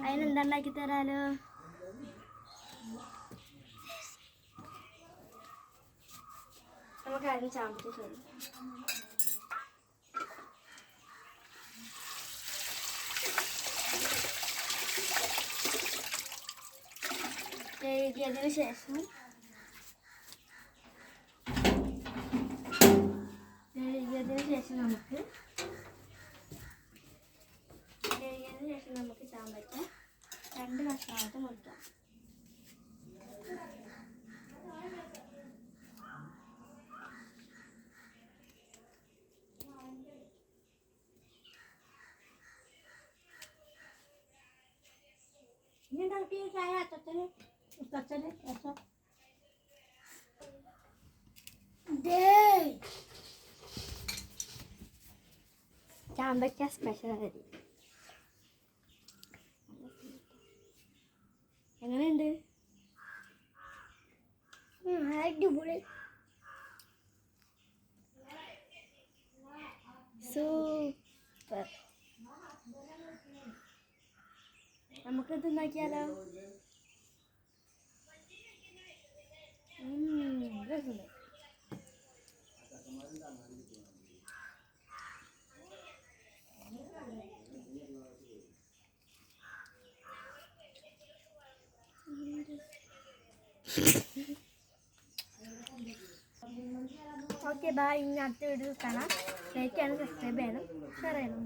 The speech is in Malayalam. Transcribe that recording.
അതിനെന്താ ഉണ്ടാക്കി തരാലോ? നമുക്ക് ആദ്യം ചാമ്പക്ക ശരി കഴുകിയതിന് ശേഷം നമുക്ക് ചാമ്പക്ക 2 കഷ്ണമായിട്ട് മുറിക്കാം. ചാമ്പക്ക സ്പെഷ്യൽ റെഡി. എങ്ങനെയുണ്ട്? അടിപൊളി, സൂപ്പർ. നമുക്കിത് ഉണ്ടാക്കിയാലോ? രസമുണ്ട്. Okay, bye. ഇനി അടുത്ത വീഡിയോ കാണാം. ലൈക്ക് ചെയ്യണം, സബ്സ്ക്രൈബ് ചെയ്യണം, ഷെയർ ചെയ്യണം.